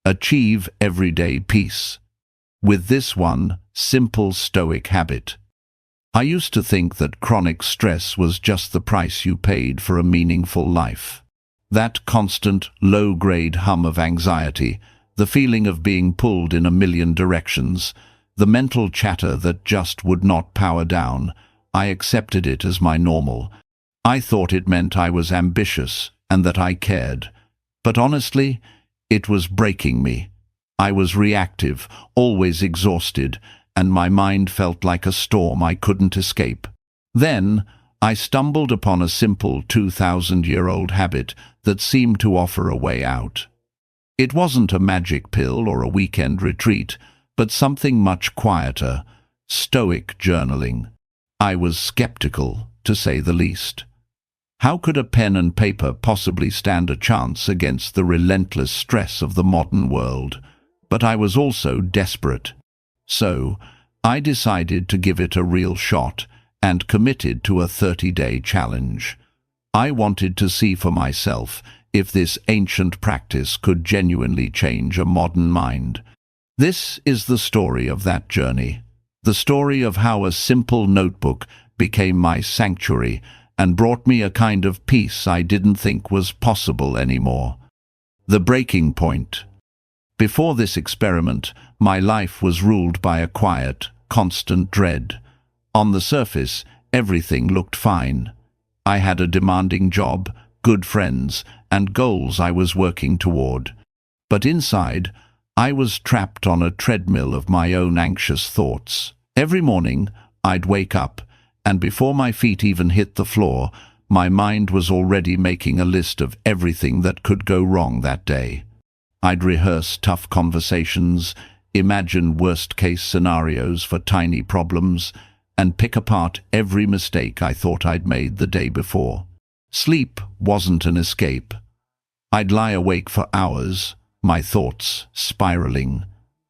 Achieve everyday peace. With this one simple Stoic habit. I used to think that chronic stress was just the price you paid for a meaningful life. That constant, low-grade hum of anxiety, the feeling of being pulled in a million directions, the mental chatter that just would not power down, I accepted it as my normal. I thought it meant I was ambitious and that I cared. But honestly, it was breaking me. I was reactive, always exhausted, and my mind felt like a storm I couldn't escape. Then, I stumbled upon a simple 2,000-year-old habit that seemed to offer a way out. It wasn't a magic pill or a weekend retreat, but something much quieter: Stoic journaling. I was skeptical, to say the least. How could a pen and paper possibly stand a chance against the relentless stress of the modern world? But I was also desperate. So, I decided to give it a real shot and committed to a 30-day challenge. I wanted to see for myself if this ancient practice could genuinely change a modern mind. This is the story of that journey. The story of how a simple notebook became my sanctuary and brought me a kind of peace I didn't think was possible anymore. The breaking point. Before this experiment, my life was ruled by a quiet, constant dread. On the surface, everything looked fine. I had a demanding job, good friends, and goals I was working toward. But inside, I was trapped on a treadmill of my own anxious thoughts. Every morning, I'd wake up, and before my feet even hit the floor, my mind was already making a list of everything that could go wrong that day. I'd rehearse tough conversations, imagine worst-case scenarios for tiny problems, and pick apart every mistake I thought I'd made the day before. Sleep wasn't an escape. I'd lie awake for hours, my thoughts spiraling.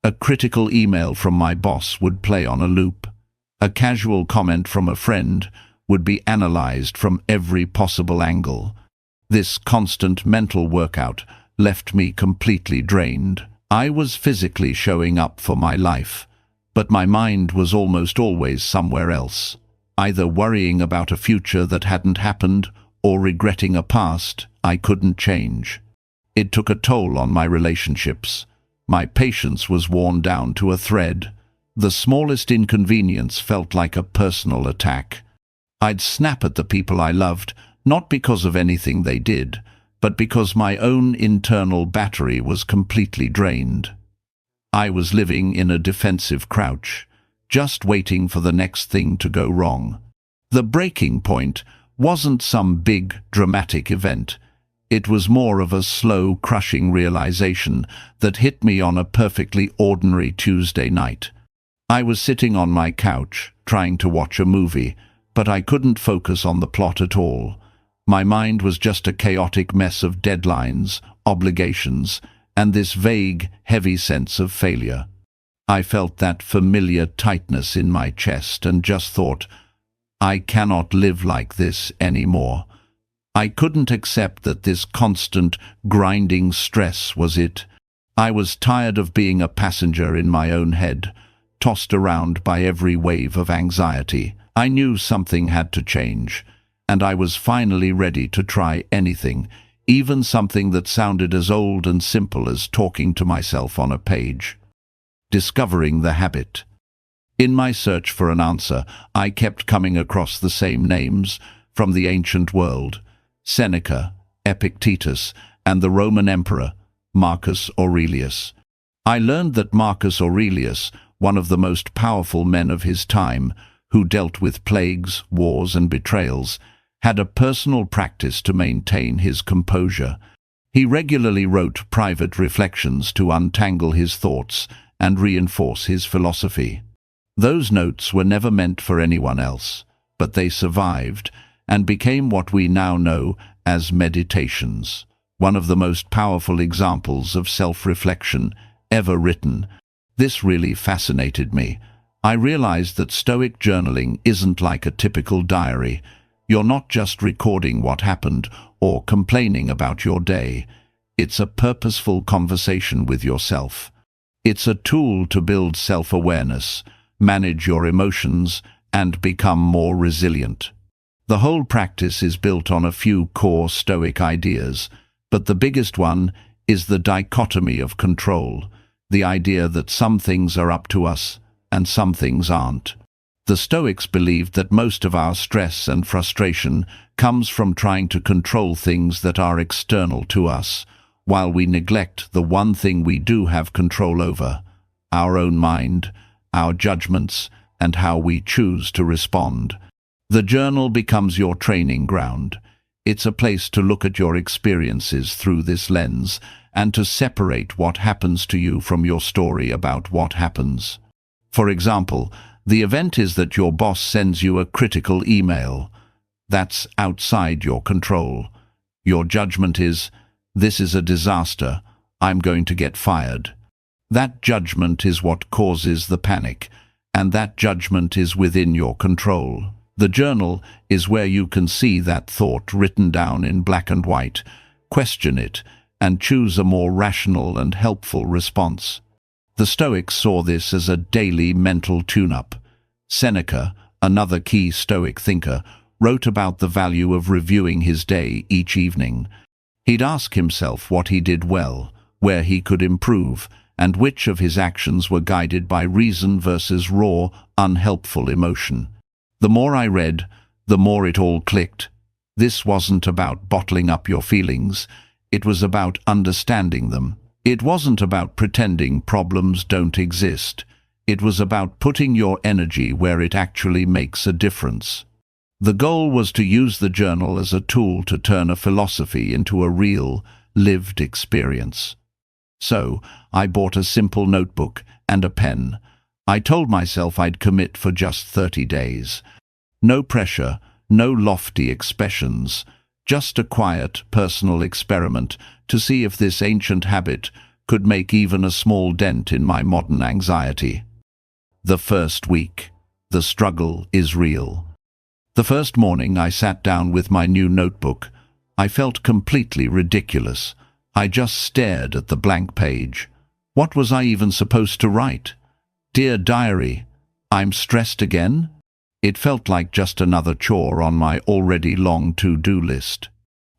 A critical email from my boss would play on a loop. A casual comment from a friend would be analyzed from every possible angle. This constant mental workout left me completely drained. I was physically showing up for my life, but my mind was almost always somewhere else, either worrying about a future that hadn't happened or regretting a past I couldn't change. It took a toll on my relationships. My patience was worn down to a thread. The smallest inconvenience felt like a personal attack. I'd snap at the people I loved, not because of anything they did, but because my own internal battery was completely drained. I was living in a defensive crouch, just waiting for the next thing to go wrong. The breaking point wasn't some big, dramatic event. It was more of a slow, crushing realization that hit me on a perfectly ordinary Tuesday night. I was sitting on my couch, trying to watch a movie, but I couldn't focus on the plot at all. My mind was just a chaotic mess of deadlines, obligations, and this vague, heavy sense of failure. I felt that familiar tightness in my chest and just thought, I cannot live like this anymore. I couldn't accept that this constant, grinding stress was it. I was tired of being a passenger in my own head, tossed around by every wave of anxiety. I knew something had to change, and I was finally ready to try anything, even something that sounded as old and simple as talking to myself on a page. Discovering the habit. In my search for an answer, I kept coming across the same names from the ancient world: Seneca, Epictetus, and the Roman Emperor, Marcus Aurelius. I learned that Marcus Aurelius, one of the most powerful men of his time, who dealt with plagues, wars, and betrayals, had a personal practice to maintain his composure. He regularly wrote private reflections to untangle his thoughts and reinforce his philosophy. Those notes were never meant for anyone else, but they survived and became what we now know as meditations, one of the most powerful examples of self-reflection ever written. This really fascinated me. I realized that Stoic journaling isn't like a typical diary. You're not just recording what happened or complaining about your day. It's a purposeful conversation with yourself. It's a tool to build self-awareness, manage your emotions, and become more resilient. The whole practice is built on a few core Stoic ideas, but the biggest one is the dichotomy of control, the idea that some things are up to us and some things aren't. The Stoics believed that most of our stress and frustration comes from trying to control things that are external to us, while we neglect the one thing we do have control over: our own mind, our judgments, and how we choose to respond. The journal becomes your training ground. It's a place to look at your experiences through this lens and to separate what happens to you from your story about what happens. For example, the event is that your boss sends you a critical email. That's outside your control. Your judgment is, "This is a disaster. I'm going to get fired." That judgment is what causes the panic, and that judgment is within your control. The journal is where you can see that thought written down in black and white, question it, and choose a more rational and helpful response. The Stoics saw this as a daily mental tune-up. Seneca, another key Stoic thinker, wrote about the value of reviewing his day each evening. He'd ask himself what he did well, where he could improve, and which of his actions were guided by reason versus raw, unhelpful emotion. The more I read, the more it all clicked. This wasn't about bottling up your feelings. It was about understanding them. It wasn't about pretending problems don't exist. It was about putting your energy where it actually makes a difference. The goal was to use the journal as a tool to turn a philosophy into a real, lived experience. So, I bought a simple notebook and a pen. I told myself I'd commit for just 30 days. No pressure, no lofty expressions, just a quiet, personal experiment to see if this ancient habit could make even a small dent in my modern anxiety. The first week. The struggle is real. The first morning I sat down with my new notebook. I felt completely ridiculous. I just stared at the blank page. What was I even supposed to write? "Dear Diary, I'm stressed again?" It felt like just another chore on my already long to-do list.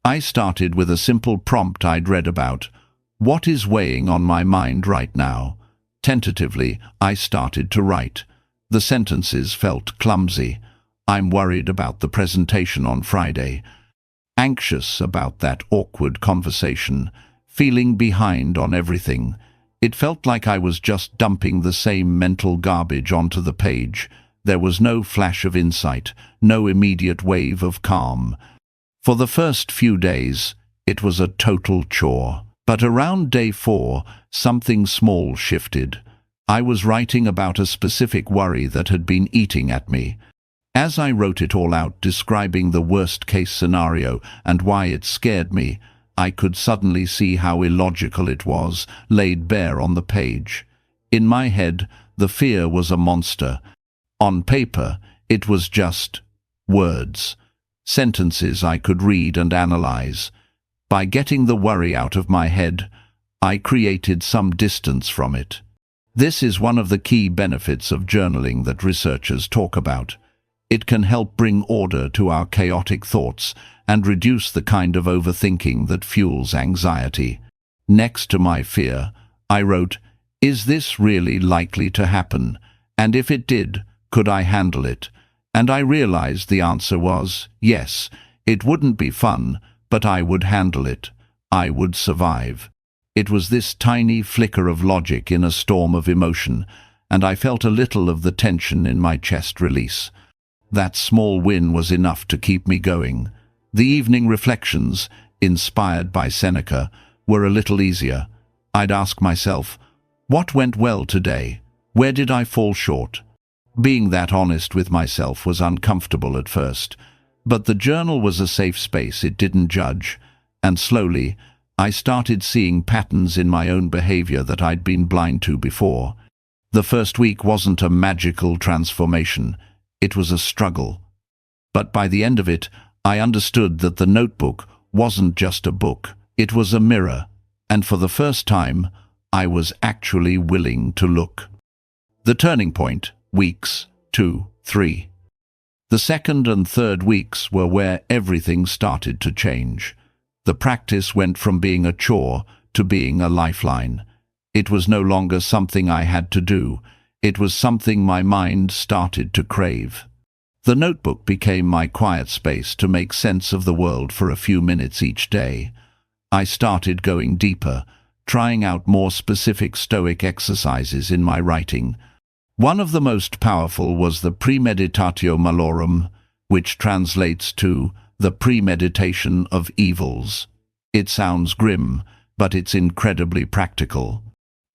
I started with a simple prompt I'd read about. What is weighing on my mind right now? Tentatively, I started to write. The sentences felt clumsy. I'm worried about the presentation on Friday. Anxious about that awkward conversation. Feeling behind on everything. It felt like I was just dumping the same mental garbage onto the page. There was no flash of insight, no immediate wave of calm. For the first few days, it was a total chore. But around day 4, something small shifted. I was writing about a specific worry that had been eating at me. As I wrote it all out, describing the worst-case scenario and why it scared me, I could suddenly see how illogical it was, laid bare on the page. In my head, the fear was a monster. On paper, it was just words, sentences I could read and analyze. By getting the worry out of my head, I created some distance from it. This is one of the key benefits of journaling that researchers talk about. It can help bring order to our chaotic thoughts and reduce the kind of overthinking that fuels anxiety. Next to my fear, I wrote, "Is this really likely to happen? And if it did, could I handle it?" And I realized the answer was yes. It wouldn't be fun, but I would handle it. I would survive. It was this tiny flicker of logic in a storm of emotion, and I felt a little of the tension in my chest release. That small win was enough to keep me going. The evening reflections, inspired by Seneca, were a little easier. I'd ask myself, what went well today? Where did I fall short? Being that honest with myself was uncomfortable at first, but the journal was a safe space. It didn't judge, and slowly, I started seeing patterns in my own behavior that I'd been blind to before. The first week wasn't a magical transformation. It was a struggle. But by the end of it, I understood that the notebook wasn't just a book. It was a mirror. and for the first time, I was actually willing to look. The turning point, weeks 2, 3. The second and third weeks were where everything started to change. The practice went from being a chore to being a lifeline. It was no longer something I had to do. It was something my mind started to crave. The notebook became my quiet space to make sense of the world for a few minutes each day. I started going deeper, trying out more specific Stoic exercises in my writing. One of the most powerful was the premeditatio malorum, which translates to the premeditation of evils. It sounds grim, but it's incredibly practical.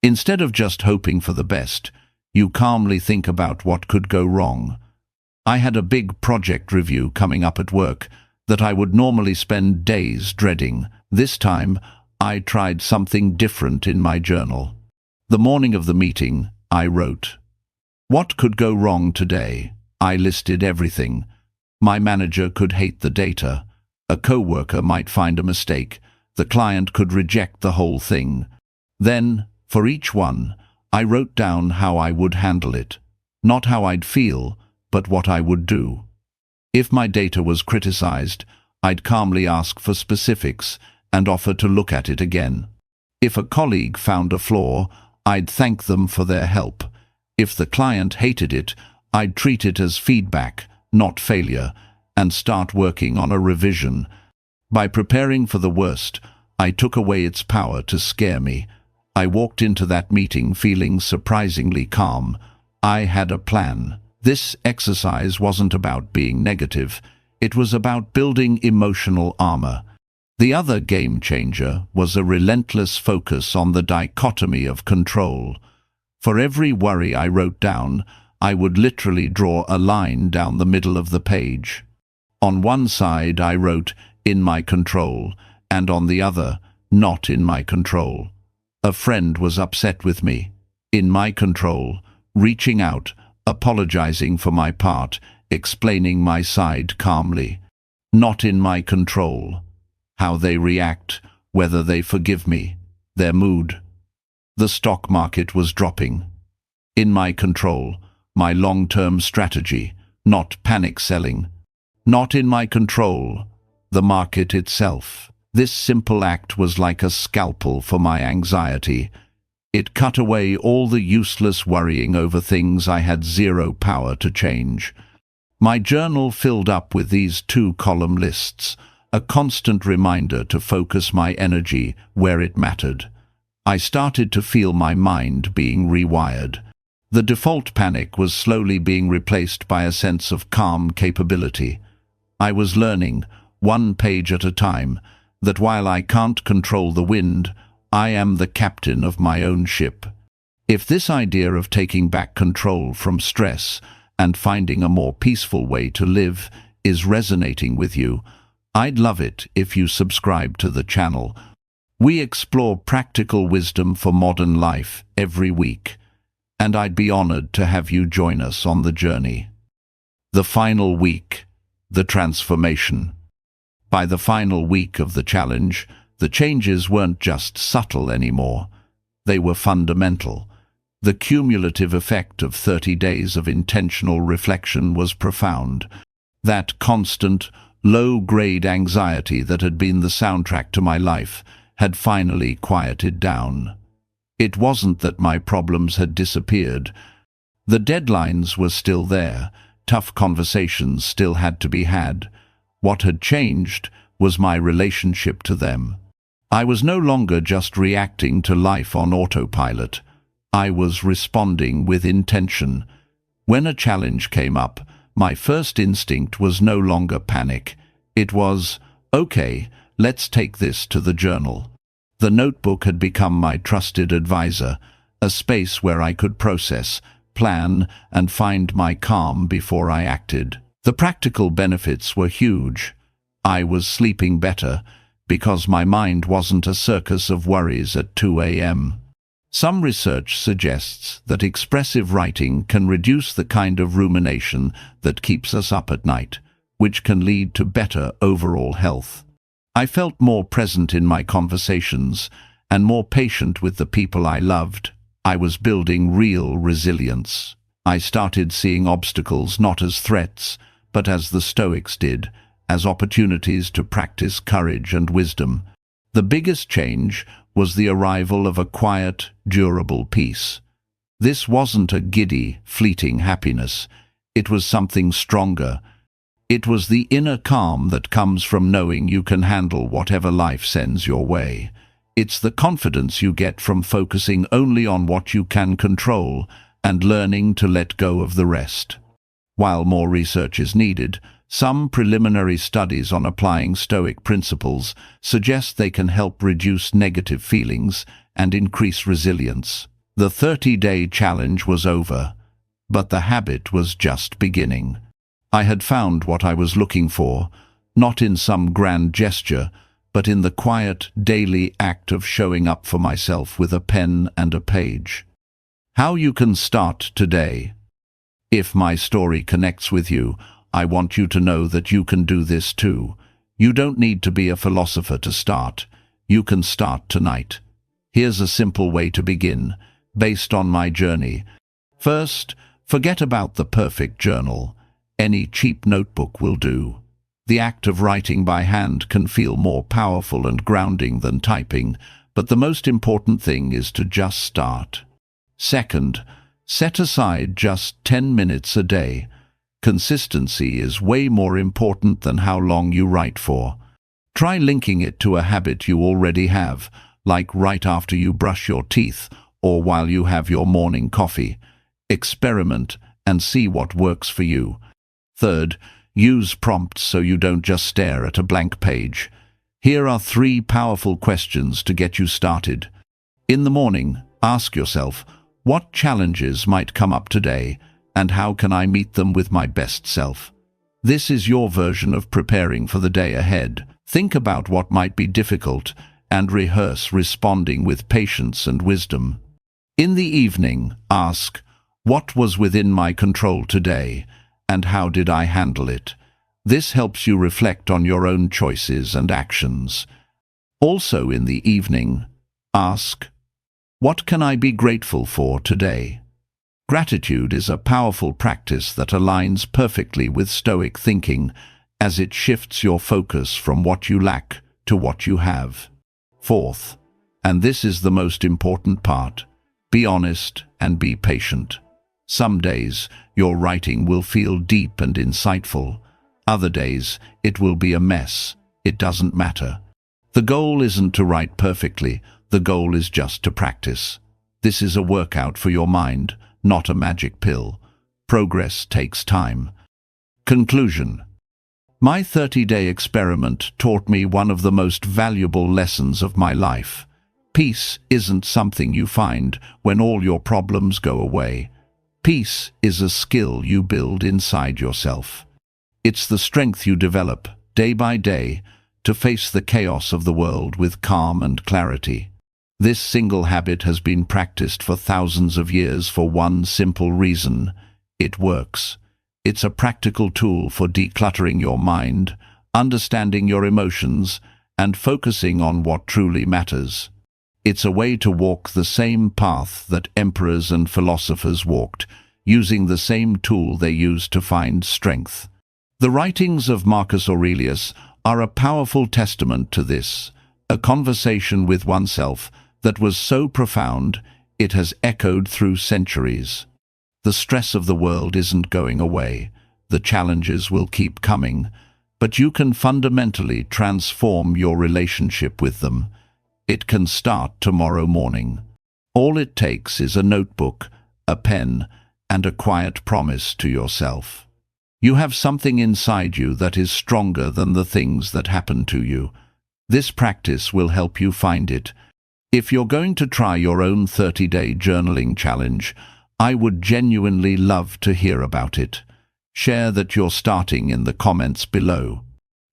Instead of just hoping for the best, you calmly think about what could go wrong. I had a big project review coming up at work that I would normally spend days dreading. This time, I tried something different in my journal. The morning of the meeting, I wrote, "What could go wrong today?" I listed everything. My manager could hate the data. A co-worker might find a mistake. The client could reject the whole thing. Then, for each one, I wrote down how I would handle it. Not how I'd feel, but what I would do. If my data was criticized, I'd calmly ask for specifics and offer to look at it again. If a colleague found a flaw, I'd thank them for their help. If the client hated it, I'd treat it as feedback, not failure, and start working on a revision. By preparing for the worst, I took away its power to scare me. I walked into that meeting feeling surprisingly calm. I had a plan. This exercise wasn't about being negative. It was about building emotional armor. The other game changer was a relentless focus on the dichotomy of control. For every worry I wrote down, I would literally draw a line down the middle of the page. On one side I wrote, "In my control," and on the other, "Not in my control." A friend was upset with me. In my control, reaching out, apologizing for my part, explaining my side calmly. Not in my control. How they react, whether they forgive me, their mood. The stock market was dropping. In my control, my long-term strategy, not panic selling. Not in my control, the market itself. This simple act was like a scalpel for my anxiety. It cut away all the useless worrying over things I had zero power to change. My journal filled up with these 2-column lists, a constant reminder to focus my energy where it mattered. I started to feel my mind being rewired. The default panic was slowly being replaced by a sense of calm capability. I was learning, one page at a time, that while I can't control the wind, I am the captain of my own ship. If this idea of taking back control from stress and finding a more peaceful way to live is resonating with you, I'd love it if you subscribe to the channel. We explore practical wisdom for modern life every week, and I'd be honored to have you join us on the journey. The final week, the transformation. By the final week of the challenge, the changes weren't just subtle anymore. They were fundamental. The cumulative effect of 30 days of intentional reflection was profound. That constant, low-grade anxiety that had been the soundtrack to my life had finally quieted down. It wasn't that my problems had disappeared. The deadlines were still there. Tough conversations still had to be had. What had changed was my relationship to them. I was no longer just reacting to life on autopilot. I was responding with intention. When a challenge came up, my first instinct was no longer panic. It was, okay, let's take this to the journal. The notebook had become my trusted advisor, a space where I could process, plan, and find my calm before I acted. The practical benefits were huge. I was sleeping better, because my mind wasn't a circus of worries at 2 a.m. Some research suggests that expressive writing can reduce the kind of rumination that keeps us up at night, which can lead to better overall health. I felt more present in my conversations, and more patient with the people I loved. I was building real resilience. I started seeing obstacles not as threats, but as the Stoics did, as opportunities to practice courage and wisdom. The biggest change was the arrival of a quiet, durable peace. This wasn't a giddy, fleeting happiness. It was something stronger. It was the inner calm that comes from knowing you can handle whatever life sends your way. It's the confidence you get from focusing only on what you can control and learning to let go of the rest. While more research is needed, some preliminary studies on applying Stoic principles suggest they can help reduce negative feelings and increase resilience. The 30-day challenge was over, but the habit was just beginning. I had found what I was looking for, not in some grand gesture, but in the quiet, daily act of showing up for myself with a pen and a page. How you can start today. If my story connects with you, I want you to know that you can do this too. You don't need to be a philosopher to start. You can start tonight. Here's a simple way to begin, based on my journey. First, forget about the perfect journal. Any cheap notebook will do. The act of writing by hand can feel more powerful and grounding than typing, but the most important thing is to just start. Second, set aside just 10 minutes a day. Consistency is way more important than how long you write for. Try linking it to a habit you already have, like right after you brush your teeth or while you have your morning coffee. Experiment and see what works for you. Third, use prompts so you don't just stare at a blank page. Here are 3 powerful questions to get you started. In the morning, ask yourself, what challenges might come up today, and how can I meet them with my best self? This is your version of preparing for the day ahead. Think about what might be difficult and rehearse responding with patience and wisdom. In the evening, ask, what was within my control today, and how did I handle it? This helps you reflect on your own choices and actions. Also in the evening, ask, what can I be grateful for today? Gratitude is a powerful practice that aligns perfectly with Stoic thinking, as it shifts your focus from what you lack to what you have. Fourth, and this is the most important part, be honest and be patient. Some days, your writing will feel deep and insightful. Other days, it will be a mess. It doesn't matter. The goal isn't to write perfectly. The goal is just to practice. This is a workout for your mind, not a magic pill. Progress takes time. Conclusion. My 30-day experiment taught me one of the most valuable lessons of my life. Peace isn't something you find when all your problems go away. Peace is a skill you build inside yourself. It's the strength you develop, day by day, to face the chaos of the world with calm and clarity. This single habit has been practiced for thousands of years for one simple reason: it works. It's a practical tool for decluttering your mind, understanding your emotions, and focusing on what truly matters. It's a way to walk the same path that emperors and philosophers walked, using the same tool they used to find strength. The writings of Marcus Aurelius are a powerful testament to this, a conversation with oneself that was so profound it has echoed through centuries. The stress of the world isn't going away. The challenges will keep coming, but you can fundamentally transform your relationship with them. It can start tomorrow morning. All it takes is a notebook, a pen, and a quiet promise to yourself. You have something inside you that is stronger than the things that happen to you. This practice will help you find it. If you're going to try your own 30-day journaling challenge, I would genuinely love to hear about it. Share that you're starting in the comments below.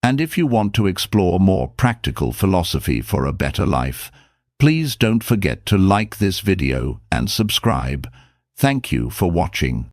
And if you want to explore more practical philosophy for a better life, please don't forget to like this video and subscribe. Thank you for watching.